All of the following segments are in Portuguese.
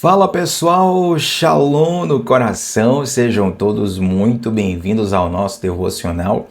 Fala pessoal, Shalom no coração, sejam todos muito bem-vindos ao nosso devocional,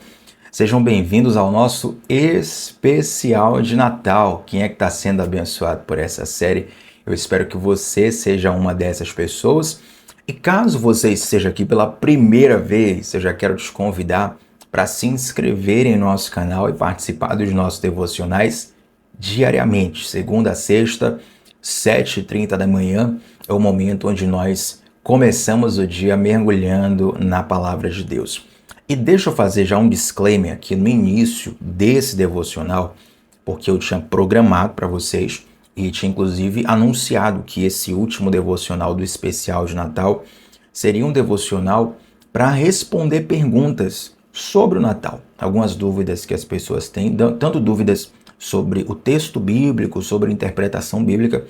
sejam bem-vindos ao nosso especial de Natal. Quem é que está sendo abençoado por essa série? Eu espero que você seja uma dessas pessoas. E caso você esteja aqui pela primeira vez, eu já quero te convidar para se inscrever em nosso canal e participar dos nossos devocionais diariamente, segunda a sexta, 7h30 da manhã, é o momento onde nós começamos o dia mergulhando na palavra de Deus. E deixa eu fazer já um disclaimer aqui no início desse devocional, porque eu tinha programado para vocês e tinha inclusive anunciado que esse último devocional do especial de Natal seria um devocional para responder perguntas sobre o Natal. Algumas dúvidas que as pessoas têm, tanto dúvidas sobre o texto bíblico, sobre a interpretação bíblica,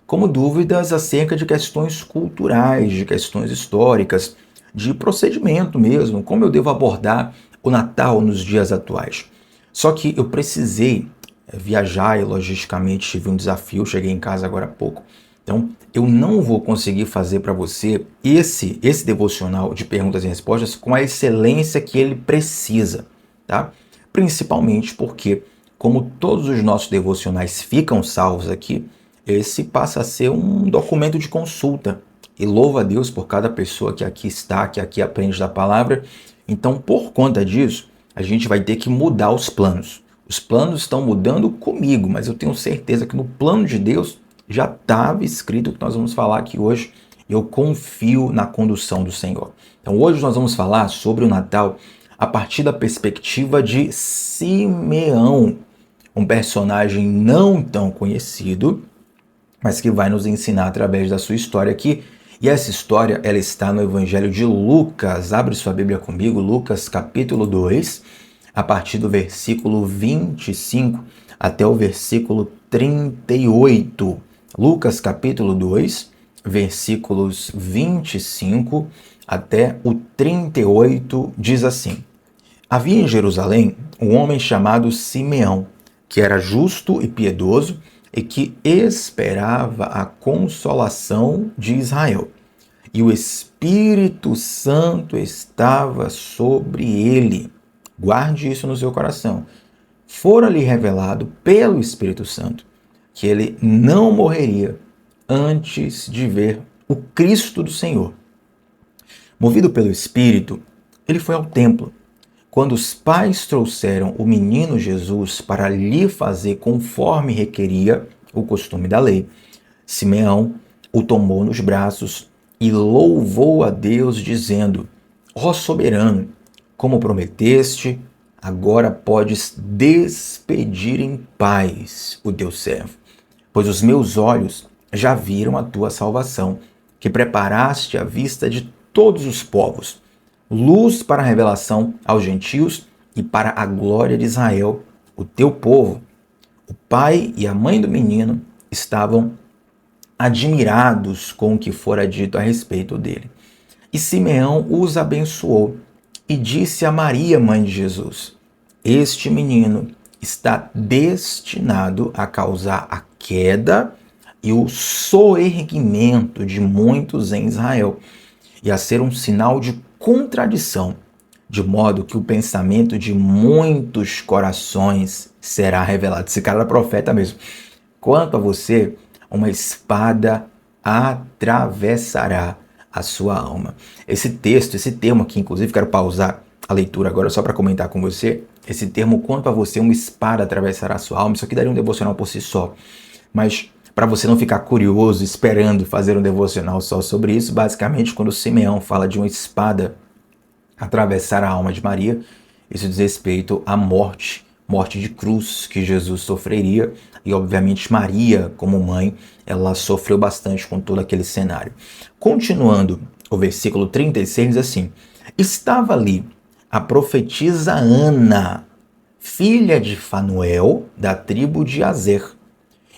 como dúvidas acerca de questões culturais, de questões históricas, de procedimento mesmo, como eu devo abordar o Natal nos dias atuais. Só que eu precisei viajar e logisticamente tive um desafio, cheguei em casa agora há pouco. Então, eu não vou conseguir fazer para você esse devocional de perguntas e respostas com a excelência que ele precisa, tá? Principalmente porque, como todos os nossos devocionais ficam salvos aqui, esse passa a ser um documento de consulta. E louva a Deus por cada pessoa que aqui está, que aqui aprende da palavra. Então, por conta disso, a gente vai ter que mudar os planos. Os planos estão mudando comigo, mas eu tenho certeza que no plano de Deus já estava escrito o que nós vamos falar aqui hoje. Eu confio na condução do Senhor. Então, hoje nós vamos falar sobre o Natal a partir da perspectiva de Simeão, um personagem não tão conhecido, mas que vai nos ensinar através da sua história aqui. E essa história, ela está no Evangelho de Lucas. Abre sua Bíblia comigo, Lucas capítulo 2, a partir do versículo 25 até o versículo 38. Lucas capítulo 2, versículos 25 até o 38, diz assim: Havia em Jerusalém um homem chamado Simeão, que era justo e piedoso, e que esperava a consolação de Israel. E o Espírito Santo estava sobre ele. Guarde isso no seu coração. Fora-lhe revelado pelo Espírito Santo que ele não morreria antes de ver o Cristo do Senhor. Movido pelo Espírito, ele foi ao templo. Quando os pais trouxeram o menino Jesus para lhe fazer conforme requeria o costume da lei, Simeão o tomou nos braços e louvou a Deus, dizendo: Ó soberano, como prometeste, agora podes despedir em paz o teu servo, pois os meus olhos já viram a tua salvação, que preparaste à vista de todos os povos, luz para a revelação aos gentios e para a glória de Israel, o teu povo. O pai e a mãe do menino estavam admirados com o que fora dito a respeito dele. E Simeão os abençoou e disse a Maria, mãe de Jesus: Este menino está destinado a causar a queda e o soerguimento de muitos em Israel, e a ser um sinal de contradição, de modo que o pensamento de muitos corações será revelado. Esse cara era profeta mesmo. Quanto a você, uma espada atravessará a sua alma. Esse texto, esse termo aqui, inclusive, quero pausar a leitura agora só para comentar com você. Esse termo, quanto a você, uma espada atravessará a sua alma. Isso aqui daria um devocional por si só. Mas para você não ficar curioso, esperando fazer um devocional só sobre isso, basicamente, quando Simeão fala de uma espada atravessar a alma de Maria, isso diz respeito à morte de cruz que Jesus sofreria. E, obviamente, Maria, como mãe, ela sofreu bastante com todo aquele cenário. Continuando, o versículo 36 diz assim: Estava ali a profetisa Ana, filha de Fanuel, da tribo de Azer.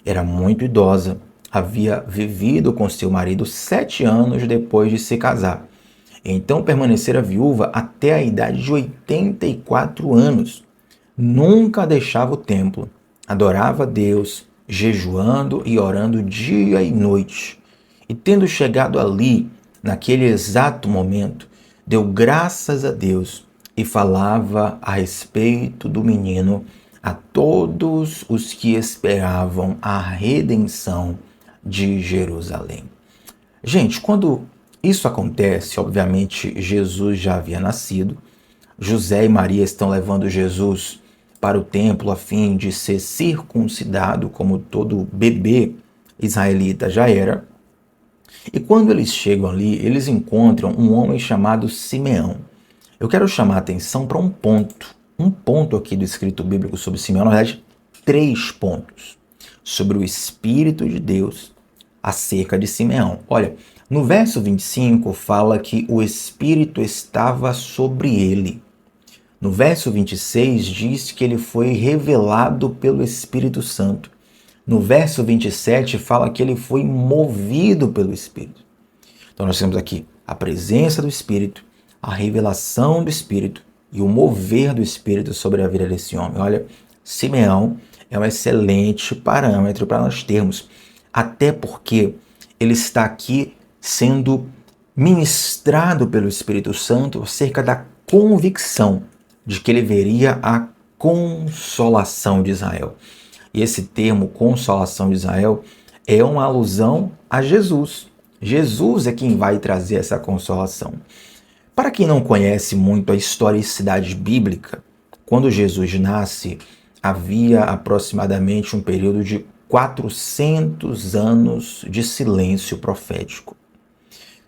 Era muito idosa, havia vivido com seu marido 7 anos depois de se casar. Então permanecera viúva até a idade de 84 anos. Nunca deixava o templo, adorava a Deus, jejuando e orando dia e noite. E tendo chegado ali, naquele exato momento, deu graças a Deus e falava a respeito do menino a todos os que esperavam a redenção de Jerusalém. Gente, quando isso acontece, obviamente Jesus já havia nascido, José e Maria estão levando Jesus para o templo a fim de ser circuncidado, como todo bebê israelita já era. E quando eles chegam ali, eles encontram um homem chamado Simeão. Eu quero chamar a atenção para um ponto aqui do escrito bíblico sobre Simeão, na verdade, 3 pontos sobre o Espírito de Deus acerca de Simeão. Olha, no verso 25 fala que o Espírito estava sobre ele. No verso 26 diz que ele foi revelado pelo Espírito Santo. No verso 27 fala que ele foi movido pelo Espírito. Então nós temos aqui a presença do Espírito, a revelação do Espírito e o mover do Espírito sobre a vida desse homem. Olha, Simeão é um excelente parâmetro para nós termos, até porque ele está aqui sendo ministrado pelo Espírito Santo acerca da convicção de que ele veria a consolação de Israel. E esse termo, consolação de Israel, é uma alusão a Jesus. Jesus é quem vai trazer essa consolação. Para quem não conhece muito a historicidade bíblica, quando Jesus nasce, havia aproximadamente um período de 400 anos de silêncio profético.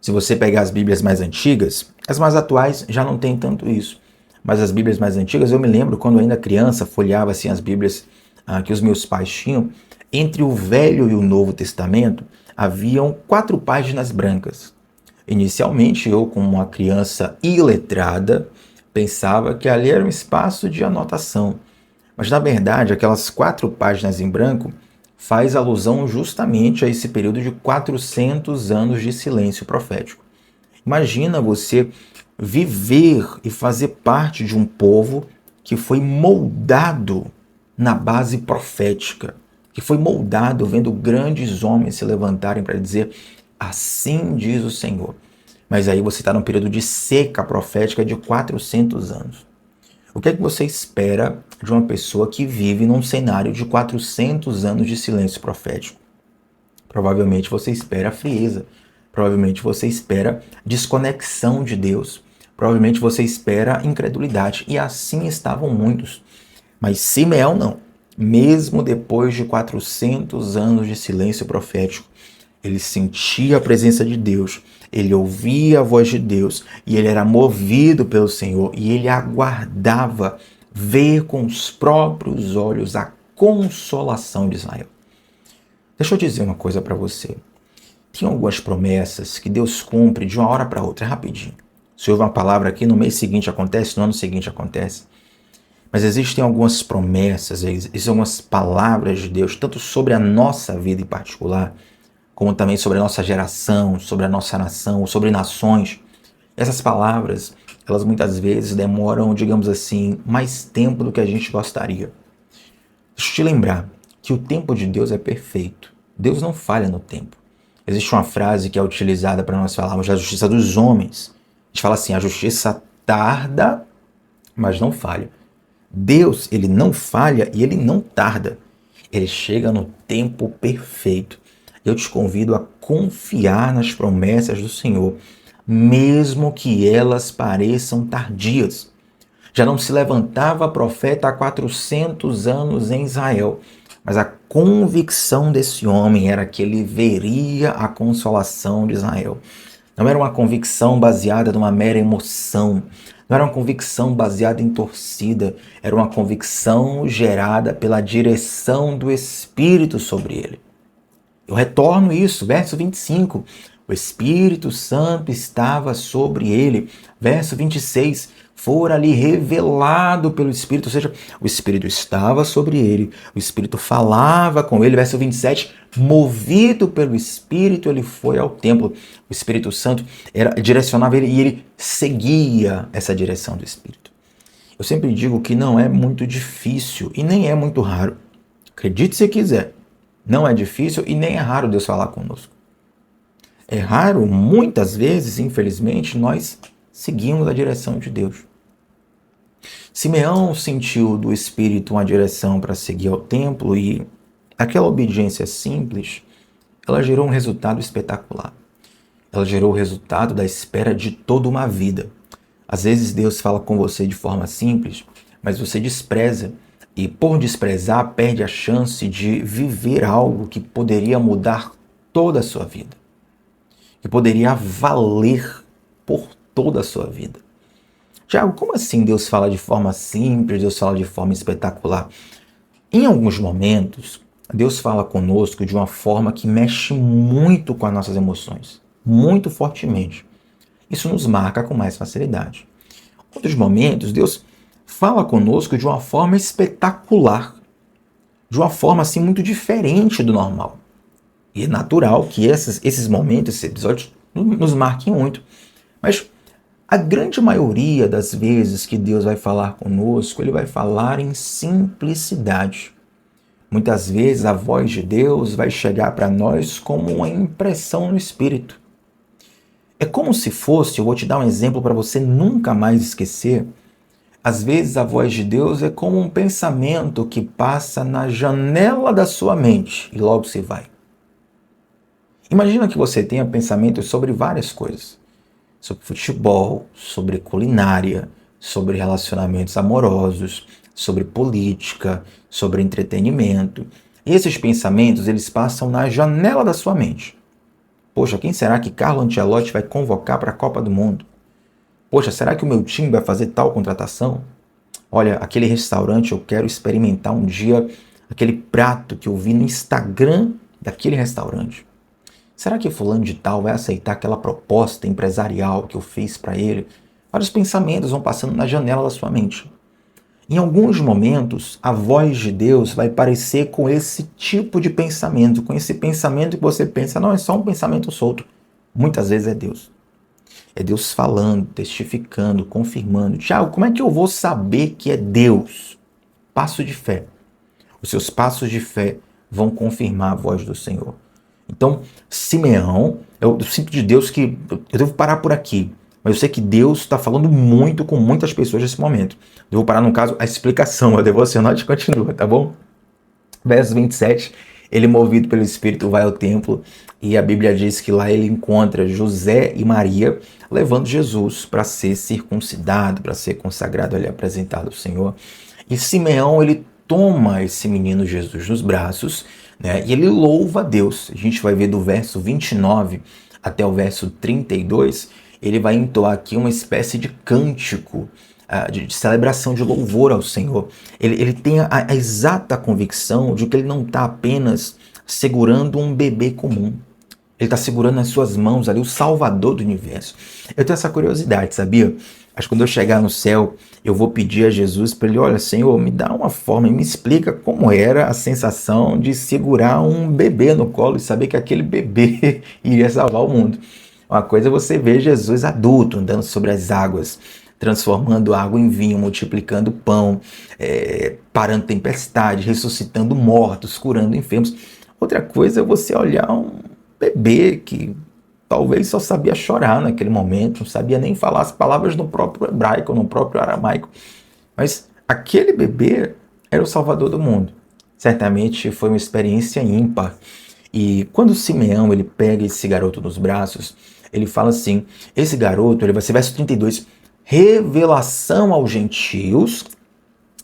Se você pegar as Bíblias mais antigas, as mais atuais já não tem tanto isso. Mas as Bíblias mais antigas, eu me lembro quando ainda criança, folheava assim as Bíblias que os meus pais tinham. Entre o Velho e o Novo Testamento, haviam 4 páginas brancas. Inicialmente, eu, como uma criança iletrada, pensava que ali era um espaço de anotação. Mas, na verdade, aquelas 4 páginas em branco faz alusão justamente a esse período de 400 anos de silêncio profético. Imagina você viver e fazer parte de um povo que foi moldado na base profética, que foi moldado vendo grandes homens se levantarem para dizer: assim diz o Senhor. Mas aí você está num período de seca profética de 400 anos. O que é que você espera de uma pessoa que vive num cenário de 400 anos de silêncio profético? Provavelmente você espera frieza. Provavelmente você espera desconexão de Deus. Provavelmente você espera incredulidade. E assim estavam muitos. Mas Simeão não. Mesmo depois de 400 anos de silêncio profético, ele sentia a presença de Deus, ele ouvia a voz de Deus e ele era movido pelo Senhor e ele aguardava ver com os próprios olhos a consolação de Israel. Deixa eu dizer uma coisa para você. Tem algumas promessas que Deus cumpre de uma hora para outra, rapidinho. Se houve uma palavra aqui, no mês seguinte acontece, no ano seguinte acontece. Mas existem algumas promessas, existem algumas palavras de Deus, tanto sobre a nossa vida em particular, como também sobre a nossa geração, sobre a nossa nação, sobre nações. Essas palavras, elas muitas vezes demoram, digamos assim, mais tempo do que a gente gostaria. Deixa eu te lembrar que o tempo de Deus é perfeito. Deus não falha no tempo. Existe uma frase que é utilizada para nós falarmos da justiça dos homens. A gente fala assim: a justiça tarda, mas não falha. Deus, ele não falha e ele não tarda. Ele chega no tempo perfeito. Eu te convido a confiar nas promessas do Senhor, mesmo que elas pareçam tardias. Já não se levantava profeta há 400 anos em Israel, mas a convicção desse homem era que ele veria a consolação de Israel. Não era uma convicção baseada numa mera emoção, não era uma convicção baseada em torcida, era uma convicção gerada pela direção do Espírito sobre ele. Eu retorno isso, verso 25. O Espírito Santo estava sobre ele. Verso 26. Fora-lhe revelado pelo Espírito, ou seja, o Espírito estava sobre ele, o Espírito falava com ele. Verso 27. Movido pelo Espírito, ele foi ao templo. O Espírito Santo direcionava ele e ele seguia essa direção do Espírito. Eu sempre digo que não é muito difícil e nem é muito raro. Acredite se quiser. Não é difícil e nem é raro Deus falar conosco. É raro, muitas vezes, infelizmente, nós seguimos a direção de Deus. Simeão sentiu do Espírito uma direção para seguir ao templo e aquela obediência simples, ela gerou um resultado espetacular. Ela gerou o resultado da espera de toda uma vida. Às vezes Deus fala com você de forma simples, mas você despreza e por desprezar perde a chance de viver algo que poderia mudar toda a sua vida, que poderia valer por toda a sua vida. Tiago, como assim Deus fala de forma simples, Deus fala de forma espetacular? Em alguns momentos, Deus fala conosco de uma forma que mexe muito com as nossas emoções, muito fortemente. Isso nos marca com mais facilidade. Em outros momentos, Deus fala conosco de uma forma espetacular, de uma forma assim muito diferente do normal. E é natural que esses momentos, esses episódios, nos marquem muito. Mas a grande maioria das vezes que Deus vai falar conosco, Ele vai falar em simplicidade. Muitas vezes a voz de Deus vai chegar para nós como uma impressão no Espírito. É como se fosse, eu vou te dar um exemplo para você nunca mais esquecer. Às vezes a voz de Deus é como um pensamento que passa na janela da sua mente e logo se vai. Imagina que você tenha pensamentos sobre várias coisas. Sobre futebol, sobre culinária, sobre relacionamentos amorosos, sobre política, sobre entretenimento. E esses pensamentos, eles passam na janela da sua mente. Poxa, quem será que Carlo Ancelotti vai convocar para a Copa do Mundo? Poxa, será que o meu time vai fazer tal contratação? Olha, aquele restaurante, eu quero experimentar um dia aquele prato que eu vi no Instagram daquele restaurante. Será que fulano de tal vai aceitar aquela proposta empresarial que eu fiz para ele? Vários pensamentos vão passando na janela da sua mente. Em alguns momentos, a voz de Deus vai parecer com esse tipo de pensamento, com esse pensamento que você pensa, não, é só um pensamento solto. Muitas vezes é Deus. É Deus falando, testificando, confirmando. Tiago, como é que eu vou saber que é Deus? Passo de fé. Os seus passos de fé vão confirmar a voz do Senhor. Então, Simeão, eu sinto de Deus que eu devo parar por aqui, mas eu sei que Deus está falando muito com muitas pessoas nesse momento. Eu vou parar, no caso, a explicação, a devocional, a gente continua, tá bom? Verso 27, ele movido pelo Espírito vai ao templo e a Bíblia diz que lá ele encontra José e Maria levando Jesus para ser circuncidado, para ser consagrado ali, apresentado ao Senhor. E Simeão, ele toma esse menino Jesus nos braços, né, e ele louva a Deus. A gente vai ver do verso 29 até o verso 32, ele vai entoar aqui uma espécie de cântico, de celebração, de louvor ao Senhor. Ele tem a exata convicção de que ele não está apenas segurando um bebê comum. Ele está segurando nas suas mãos ali o Salvador do universo. Eu tenho essa curiosidade, sabia? Acho que quando eu chegar no céu, eu vou pedir a Jesus para ele, olha, Senhor, me dá uma forma e me explica como era a sensação de segurar um bebê no colo e saber que aquele bebê iria salvar o mundo. Uma coisa é você ver Jesus adulto andando sobre as águas, transformando água em vinho, multiplicando pão, parando tempestade, ressuscitando mortos, curando enfermos. Outra coisa é você olhar um bebê que talvez só sabia chorar naquele momento, não sabia nem falar as palavras no próprio hebraico, no próprio aramaico. Mas aquele bebê era o Salvador do mundo. Certamente foi uma experiência ímpar. E quando Simeão ele pega esse garoto nos braços, ele fala assim, esse garoto, ele vai ser verso 32, revelação aos gentios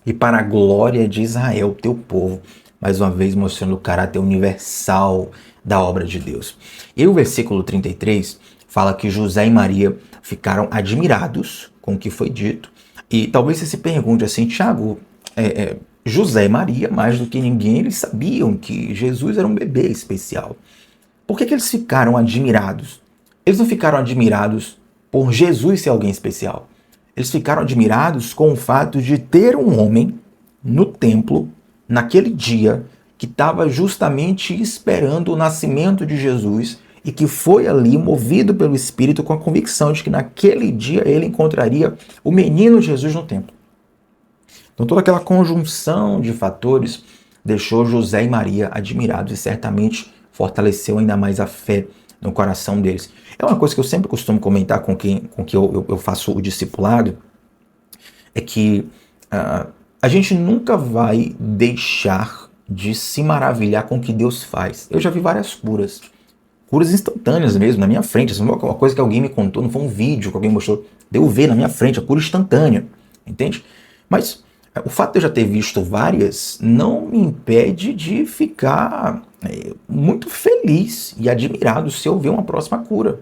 e para a glória de Israel, teu povo. Mais uma vez mostrando o caráter universal da obra de Deus. E o versículo 33 fala que José e Maria ficaram admirados com o que foi dito. E talvez você se pergunte assim, Tiago, José e Maria, mais do que ninguém, eles sabiam que Jesus era um bebê especial. Por que eles ficaram admirados? Eles não ficaram admirados por Jesus ser alguém especial. Eles ficaram admirados com o fato de ter um homem no templo, naquele dia, que estava justamente esperando o nascimento de Jesus e que foi ali movido pelo Espírito com a convicção de que naquele dia ele encontraria o menino Jesus no templo. Então toda aquela conjunção de fatores deixou José e Maria admirados e certamente fortaleceu ainda mais a fé no coração deles. É uma coisa que eu sempre costumo comentar com quem eu faço o discipulado, é que a gente nunca vai deixar de se maravilhar com o que Deus faz. Eu já vi várias curas instantâneas mesmo, na minha frente. Isso não é uma coisa que alguém me contou, não foi um vídeo que alguém mostrou. Deu ver na minha frente, a cura instantânea, entende? Mas o fato de eu já ter visto várias não me impede de ficar muito feliz e admirado se eu ver uma próxima cura.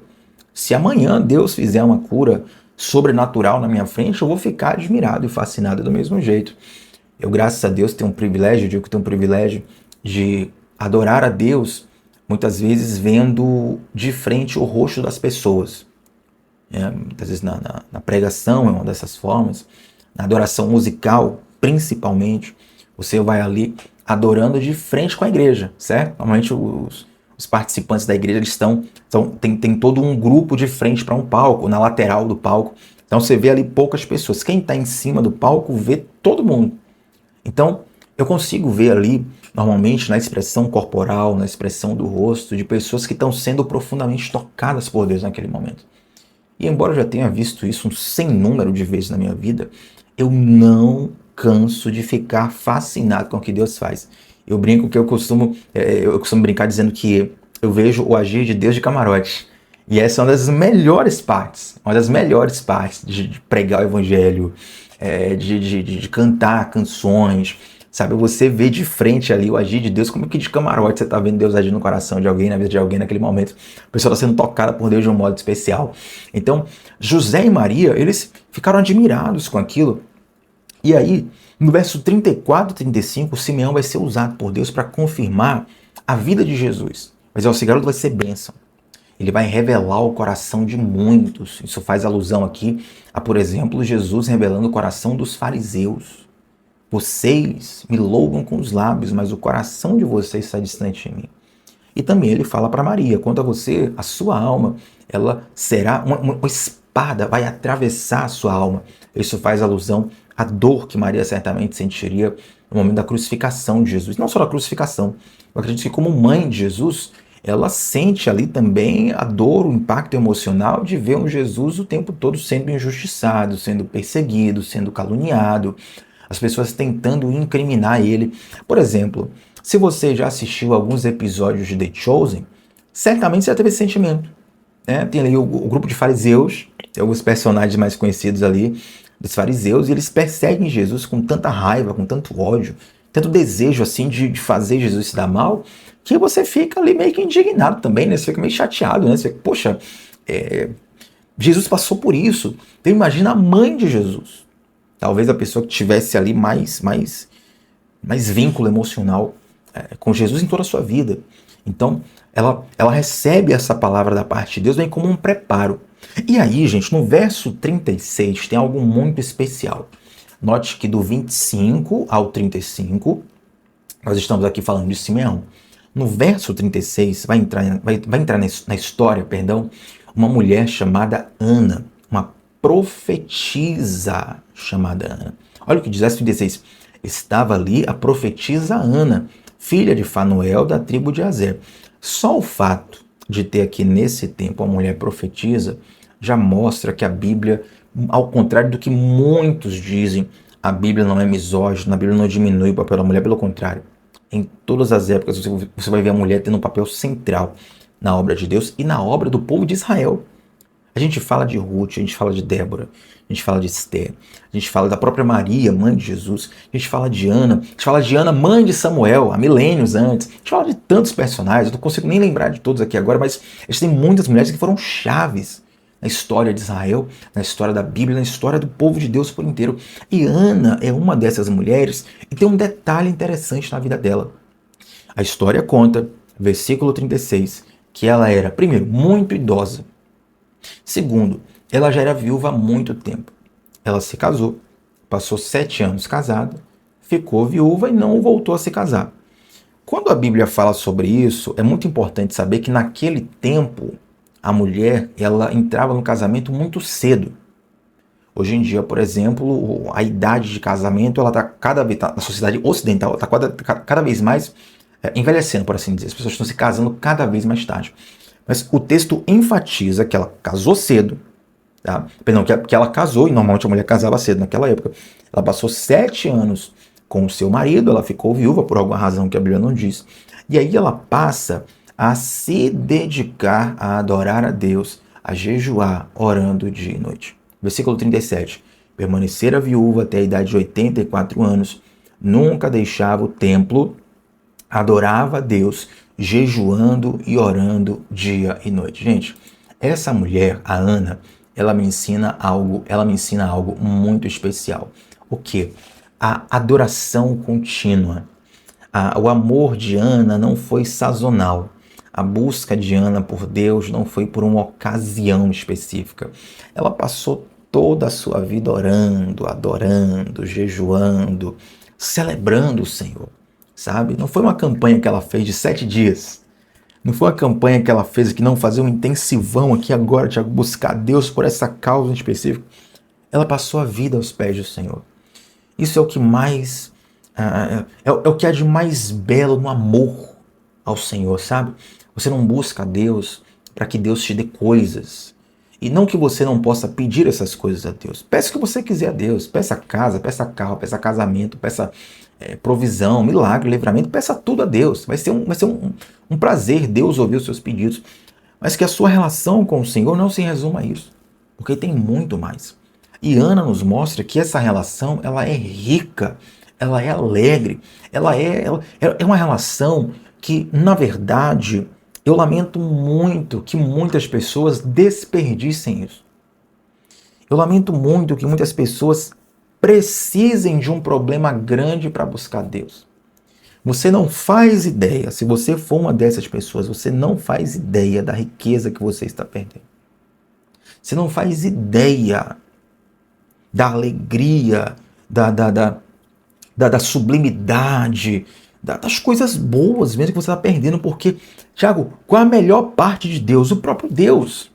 Se amanhã Deus fizer uma cura sobrenatural na minha frente, eu vou ficar admirado e fascinado do mesmo jeito. Eu, graças a Deus, tenho um privilégio, eu digo que tenho um privilégio de adorar a Deus, muitas vezes vendo de frente o rosto das pessoas. Muitas vezes na pregação é uma dessas formas, na adoração musical, principalmente, você vai ali adorando de frente com a igreja, certo? Normalmente os participantes da igreja eles tem todo um grupo de frente para um palco, na lateral do palco. Então você vê ali poucas pessoas. Quem está em cima do palco vê todo mundo. Então eu consigo ver ali, normalmente, na expressão corporal, na expressão do rosto, de pessoas que estão sendo profundamente tocadas por Deus naquele momento. E embora eu já tenha visto isso um sem número de vezes na minha vida, eu não canso de ficar fascinado com o que Deus faz. Eu brinco que eu costumo brincar dizendo que eu vejo o agir de Deus de camarote. E essa é uma das melhores partes de pregar o evangelho, de cantar canções, sabe? Você vê de frente ali o agir de Deus, como que de camarote você está vendo Deus agir no coração de alguém, na vida de alguém naquele momento. A pessoa está sendo tocada por Deus de um modo especial. Então, José e Maria, eles ficaram admirados com aquilo. E aí, no verso 34 e 35, Simeão vai ser usado por Deus para confirmar a vida de Jesus. Mas esse garoto vai ser bênção. Ele vai revelar o coração de muitos. Isso faz alusão aqui a, por exemplo, Jesus revelando o coração dos fariseus. Vocês me louvam com os lábios, mas o coração de vocês está distante de mim. E também ele fala para Maria, quanto a você, a sua alma, ela será uma espada, vai atravessar a sua alma. Isso faz alusão à dor que Maria certamente sentiria no momento da crucificação de Jesus. Não só da crucificação, eu acredito que como mãe de Jesus, ela sente ali também a dor, o impacto emocional de ver um Jesus o tempo todo sendo injustiçado, sendo perseguido, sendo caluniado, as pessoas tentando incriminar ele. Por exemplo, se você já assistiu alguns episódios de The Chosen, certamente você já teve esse sentimento. Tem ali o grupo de fariseus, tem alguns personagens mais conhecidos ali dos fariseus, e eles perseguem Jesus com tanta raiva, com tanto ódio, tanto desejo assim de fazer Jesus se dar mal, que você fica ali meio que indignado também, né? Você fica meio chateado, né? Você fica, poxa, Jesus passou por isso. Então imagina a mãe de Jesus. Talvez a pessoa que tivesse ali mais vínculo emocional com Jesus em toda a sua vida. Então, ela recebe essa palavra da parte de Deus, vem como um preparo. E aí, gente, no verso 36 tem algo muito especial. Note que do 25 ao 35, nós estamos aqui falando de Simeão. No verso 36 vai entrar na história, uma mulher chamada Ana, uma profetisa chamada Ana. Olha o que diz verso 36. Estava ali a profetisa Ana, filha de Fanuel, da tribo de Azer. Só o fato de ter aqui nesse tempo a mulher profetisa já mostra que a Bíblia, ao contrário do que muitos dizem, a Bíblia não é misógina, a Bíblia não diminui o papel da mulher, pelo contrário. Em todas as épocas você vai ver a mulher tendo um papel central na obra de Deus e na obra do povo de Israel. A gente fala de Ruth, a gente fala de Débora, a gente fala de Esther, a gente fala da própria Maria, mãe de Jesus, a gente fala de Ana, mãe de Samuel, há milênios antes. A gente fala de tantos personagens, eu não consigo nem lembrar de todos aqui agora, mas existem muitas mulheres que foram chaves na história de Israel, na história da Bíblia, na história do povo de Deus por inteiro. E Ana é uma dessas mulheres e tem um detalhe interessante na vida dela. A história conta, versículo 36, que ela era, primeiro, muito idosa. Segundo, ela já era viúva há muito tempo. Ela se casou, passou 7 anos casada, ficou viúva e não voltou a se casar. Quando a Bíblia fala sobre isso, é muito importante saber que naquele tempo a mulher ela entrava no casamento muito cedo. Hoje em dia, por exemplo, a idade de casamento ela está cada vez, na sociedade ocidental, está cada vez mais envelhecendo, por assim dizer. As pessoas estão se casando cada vez mais tarde. Mas o texto enfatiza que ela casou cedo, tá? Perdão, que ela casou, e normalmente a mulher casava cedo naquela época. Ela passou 7 anos com o seu marido, ela ficou viúva por alguma razão que a Bíblia não diz. E aí ela passa a se dedicar a adorar a Deus, a jejuar, orando dia e noite. Versículo 37. Permanecera viúva até a idade de 84 anos, nunca deixava o templo, adorava a Deus, jejuando e orando dia e noite. Gente, essa mulher, a Ana, ela me ensina algo muito especial. O quê? A adoração contínua. O amor de Ana não foi sazonal. A busca de Ana por Deus não foi por uma ocasião específica. Ela passou toda a sua vida orando, adorando, jejuando, celebrando o Senhor, sabe? Não foi uma campanha que ela fez de 7 dias. Não foi uma campanha que ela fez que não fazer um intensivão aqui agora, de buscar Deus por essa causa em específico. Ela passou a vida aos pés do Senhor. Isso é o que mais é o que há de mais belo no amor ao Senhor, sabe? Você não busca a Deus para que Deus te dê coisas. E não que você não possa pedir essas coisas a Deus. Peça o que você quiser a Deus. Peça casa, peça carro, peça casamento, peça provisão, milagre, livramento. Peça tudo a Deus. Vai ser um prazer Deus ouvir os seus pedidos. Mas que a sua relação com o Senhor não se resuma a isso. Porque tem muito mais. E Ana nos mostra que essa relação ela é rica, ela é alegre, ela é uma relação que, na verdade, eu lamento muito que muitas pessoas desperdicem isso. Eu lamento muito que muitas pessoas precisem de um problema grande para buscar Deus. Você não faz ideia, se você for uma dessas pessoas, você não faz ideia da riqueza que você está perdendo. Você não faz ideia da alegria, da sublimidade, das coisas boas mesmo que você está perdendo, porque, Tiago, qual a melhor parte de Deus? O próprio Deus,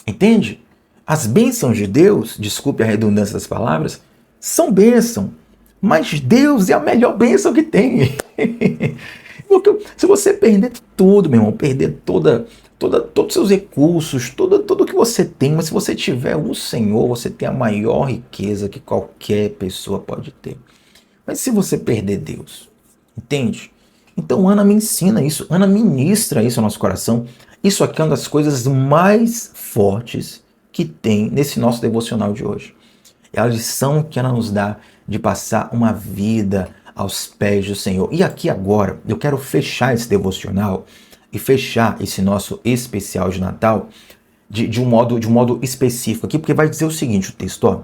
entende? As bênçãos de Deus, desculpe a redundância das palavras, são bênção, mas Deus é a melhor bênção que tem. Porque se você perder tudo, meu irmão, perder todos os seus recursos, tudo que você tem, mas se você tiver o Senhor, você tem a maior riqueza que qualquer pessoa pode ter. Mas se você perder Deus, entende? Então Ana me ensina isso, Ana ministra isso ao nosso coração. Isso aqui é uma das coisas mais fortes que tem nesse nosso devocional de hoje. É a lição que Ana nos dá de passar uma vida aos pés do Senhor. E aqui agora, eu quero fechar esse devocional e fechar esse nosso especial de Natal de um modo específico aqui, porque vai dizer o seguinte, o texto, ó,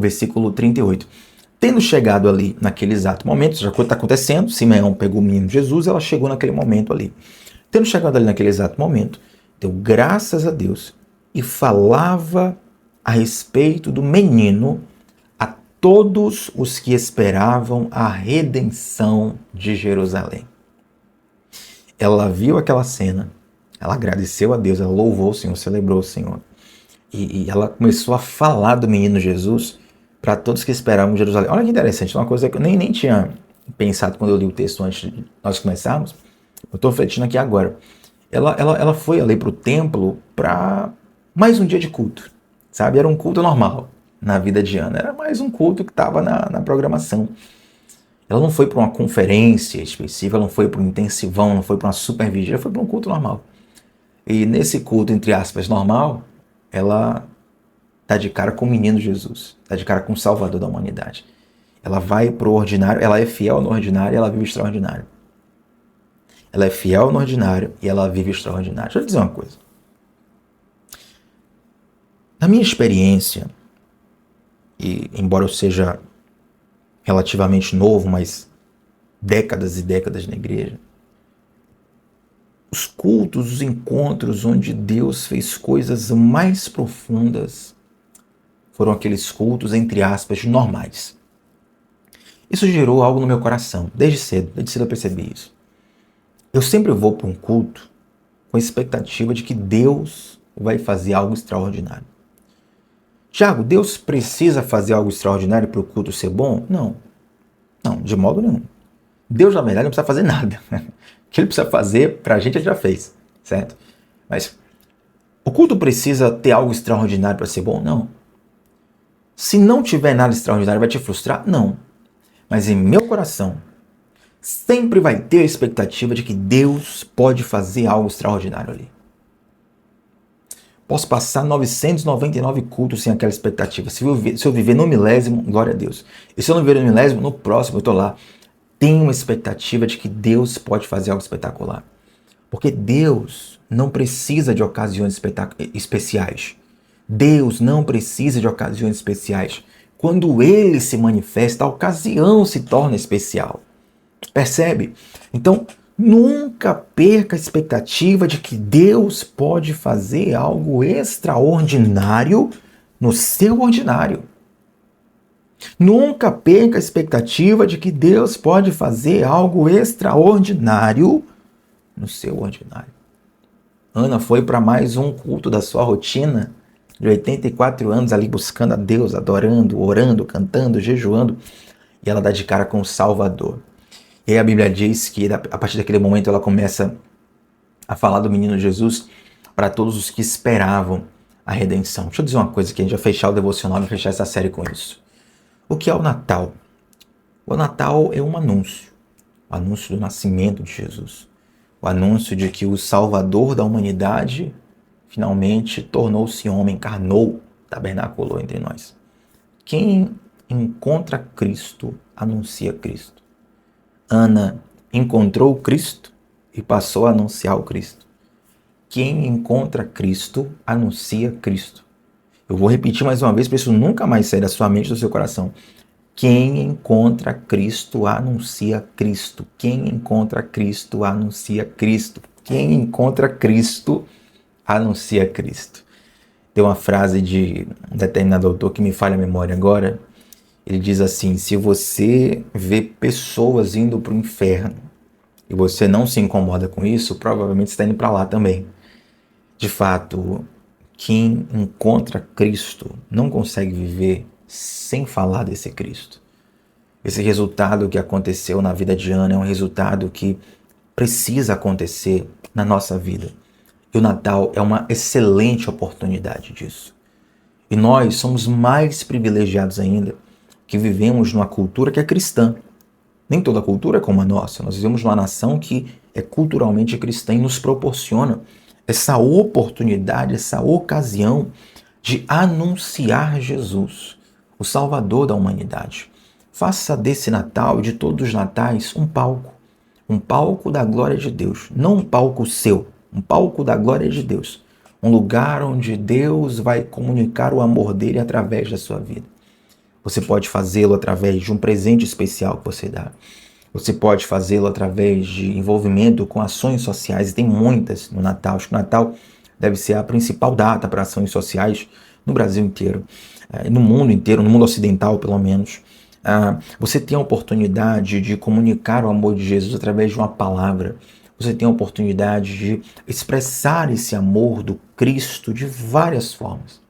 versículo 38. Tendo chegado ali naquele exato momento, já está acontecendo, Simeão pegou o menino Jesus, ela chegou naquele momento ali. Tendo chegado ali naquele exato momento, deu graças a Deus e falava a respeito do menino a todos os que esperavam a redenção de Jerusalém. Ela viu aquela cena, ela agradeceu a Deus, ela louvou o Senhor, celebrou o Senhor. E ela começou a falar do menino Jesus para todos que esperavam Jerusalém. Olha que interessante, uma coisa que eu nem tinha pensado quando eu li o texto antes de nós começarmos. Eu estou refletindo aqui agora. Ela foi ali para o templo para mais um dia de culto, sabe? Era um culto normal na vida de Ana, era mais um culto que estava na programação. Ela não foi para uma conferência específica, ela não foi para um intensivão, não foi para uma super vigília, ela foi para um culto normal. E nesse culto, entre aspas, normal, ela está de cara com o menino Jesus, está de cara com o Salvador da humanidade. Ela vai para o ordinário, ela é fiel no ordinário e ela vive o extraordinário. Ela é fiel no ordinário e ela vive o extraordinário. Deixa eu dizer uma coisa. Na minha experiência, e embora eu seja relativamente novo, mas décadas e décadas na igreja, os cultos, os encontros onde Deus fez coisas mais profundas foram aqueles cultos, entre aspas, normais. Isso gerou algo no meu coração, desde cedo eu percebi isso. Eu sempre vou para um culto com a expectativa de que Deus vai fazer algo extraordinário. Tiago, Deus precisa fazer algo extraordinário para o culto ser bom? Não. Não, de modo nenhum. Deus, na verdade, não precisa fazer nada. que ele precisa fazer pra gente, ele já fez, certo? Mas o culto precisa ter algo extraordinário para ser bom? Não. Se não tiver nada extraordinário, vai te frustrar? Não. Mas em meu coração, sempre vai ter a expectativa de que Deus pode fazer algo extraordinário ali. Posso passar 999 cultos sem aquela expectativa. Se eu viver no milésimo, glória a Deus. E se eu não viver no milésimo, no próximo eu estou lá. Tenho uma expectativa de que Deus pode fazer algo espetacular. Porque Deus não precisa de ocasiões especiais. Deus não precisa de ocasiões especiais. Quando Ele se manifesta, a ocasião se torna especial. Percebe? Então, nunca perca a expectativa de que Deus pode fazer algo extraordinário no seu ordinário. Nunca perca a expectativa de que Deus pode fazer algo extraordinário no seu ordinário. Ana foi para mais um culto da sua rotina de 84 anos ali buscando a Deus, adorando, orando, cantando, jejuando, e ela dá de cara com o Salvador. E aí a Bíblia diz que a partir daquele momento ela começa a falar do menino Jesus para todos os que esperavam a redenção. Deixa eu dizer uma coisa aqui, a gente vai fechar o devocional e fechar essa série com isso. O que é o Natal? O Natal é um anúncio. O anúncio do nascimento de Jesus. O anúncio de que o Salvador da humanidade finalmente tornou-se homem, encarnou, tabernaculou entre nós. Quem encontra Cristo, anuncia Cristo. Ana encontrou Cristo e passou a anunciar o Cristo. Quem encontra Cristo, anuncia Cristo. Eu vou repetir mais uma vez para isso nunca mais sair da sua mente e do seu coração. Quem encontra Cristo, anuncia Cristo. Quem encontra Cristo, anuncia Cristo. Quem encontra Cristo, anuncia Cristo. Tem uma frase de um determinado autor que me falha a memória agora. Ele diz assim: se você vê pessoas indo para o inferno e você não se incomoda com isso, provavelmente você está indo para lá também. De fato, quem encontra Cristo não consegue viver sem falar desse Cristo. Esse resultado que aconteceu na vida de Ana é um resultado que precisa acontecer na nossa vida. E o Natal é uma excelente oportunidade disso. E nós somos mais privilegiados ainda que vivemos numa cultura que é cristã. Nem toda cultura é como a nossa. Nós vivemos numa nação que é culturalmente cristã e nos proporciona essa oportunidade, essa ocasião de anunciar Jesus, o Salvador da humanidade. Faça desse Natal e de todos os natais um palco da glória de Deus, não um palco seu, um palco da glória de Deus, um lugar onde Deus vai comunicar o amor dele através da sua vida. Você pode fazê-lo através de um presente especial que você dá. Você pode fazê-lo através de envolvimento com ações sociais, e tem muitas no Natal. Acho que o Natal deve ser a principal data para ações sociais no Brasil inteiro, no mundo inteiro, no mundo ocidental pelo menos. Você tem a oportunidade de comunicar o amor de Jesus através de uma palavra. Você tem a oportunidade de expressar esse amor do Cristo de várias formas.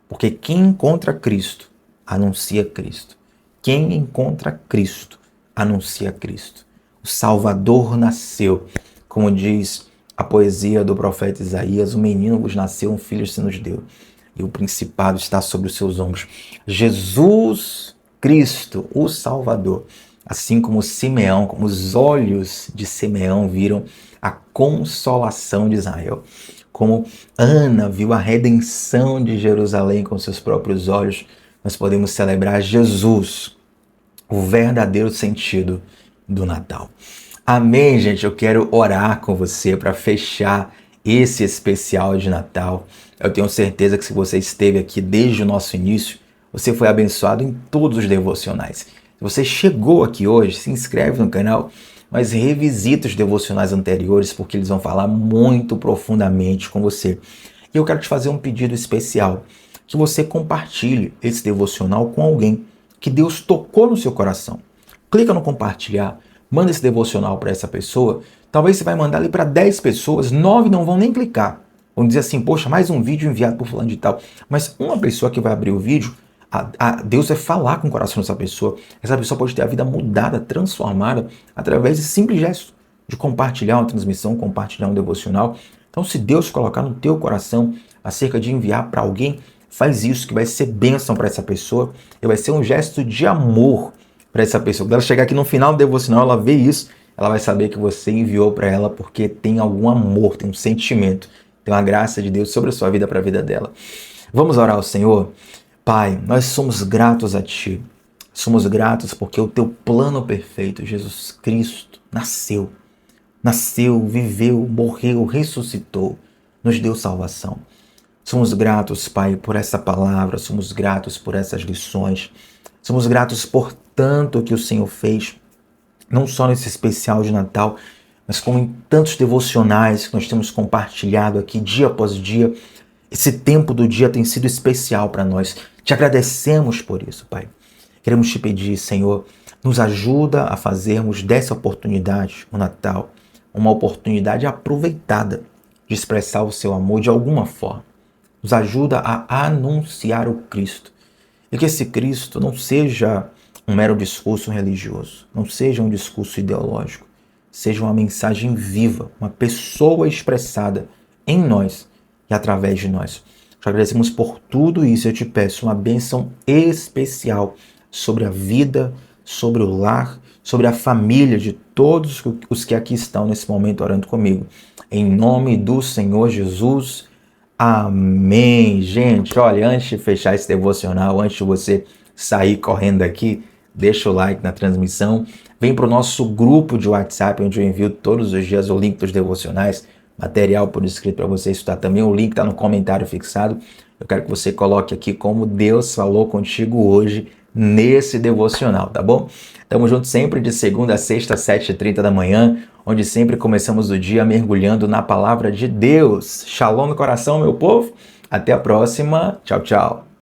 Porque quem encontra Cristo, anuncia Cristo. Quem encontra Cristo, anuncia Cristo. O Salvador nasceu. Como diz a poesia do profeta Isaías, o menino vos nasceu, um filho se nos deu. E o principado está sobre os seus ombros. Jesus Cristo, o Salvador. Assim como Simeão, como os olhos de Simeão viram a consolação de Israel. Como Ana viu a redenção de Jerusalém com seus próprios olhos, nós podemos celebrar Jesus, o verdadeiro sentido do Natal. Amém, gente? Eu quero orar com você para fechar esse especial de Natal. Eu tenho certeza que se você esteve aqui desde o nosso início, você foi abençoado em todos os devocionais. Se você chegou aqui hoje, se inscreve no canal, mas revisita os devocionais anteriores, porque eles vão falar muito profundamente com você. E eu quero te fazer um pedido especial, que você compartilhe esse devocional com alguém que Deus tocou no seu coração. Clica no compartilhar, manda esse devocional para essa pessoa. Talvez você vai mandar ali para 10 pessoas, 9 não vão nem clicar. Vão dizer assim, poxa, mais um vídeo enviado por fulano de tal. Mas uma pessoa que vai abrir o vídeo, Deus vai falar com o coração dessa pessoa. Essa pessoa pode ter a vida mudada, transformada, através de simples gesto. de compartilhar uma transmissão, compartilhar um devocional. Então, se Deus colocar no teu coração acerca de enviar para alguém, faz isso, que vai ser bênção para essa pessoa e vai ser um gesto de amor para essa pessoa. Quando ela chegar aqui no final do devocional, ela vê isso, ela vai saber que você enviou para ela porque tem algum amor, tem um sentimento, tem uma graça de Deus sobre a sua vida para a vida dela. Vamos orar ao Senhor? Pai, nós somos gratos a Ti. Somos gratos porque o Teu plano perfeito, Jesus Cristo, nasceu, viveu, morreu, ressuscitou, nos deu salvação. Somos gratos, Pai, por essa palavra, somos gratos por essas lições, somos gratos por tanto que o Senhor fez, não só nesse especial de Natal, mas como em tantos devocionais que nós temos compartilhado aqui dia após dia. Esse tempo do dia tem sido especial para nós. Te agradecemos por isso, Pai. Queremos te pedir, Senhor, nos ajuda a fazermos dessa oportunidade, o Natal, uma oportunidade aproveitada de expressar o seu amor de alguma forma. Nos ajuda a anunciar o Cristo. E que esse Cristo não seja um mero discurso religioso, não seja um discurso ideológico, seja uma mensagem viva, uma pessoa expressada em nós e através de nós. Te agradecemos por tudo isso. Eu te peço uma bênção especial sobre a vida, sobre o lar, sobre a família de todos os que aqui estão nesse momento orando comigo. Em nome do Senhor Jesus. Amém. Gente, olha, antes de fechar esse devocional, antes de você sair correndo daqui, deixa o like na transmissão. Vem para o nosso grupo de WhatsApp, onde eu envio todos os dias o link dos devocionais, material por escrito para você estudar também. O link está no comentário fixado. Eu quero que você coloque aqui como Deus falou contigo hoje nesse devocional, tá bom? Tamo junto sempre de segunda a sexta, às 7h30 da manhã, onde sempre começamos o dia mergulhando na palavra de Deus. Shalom no coração, meu povo. Até a próxima. Tchau, tchau.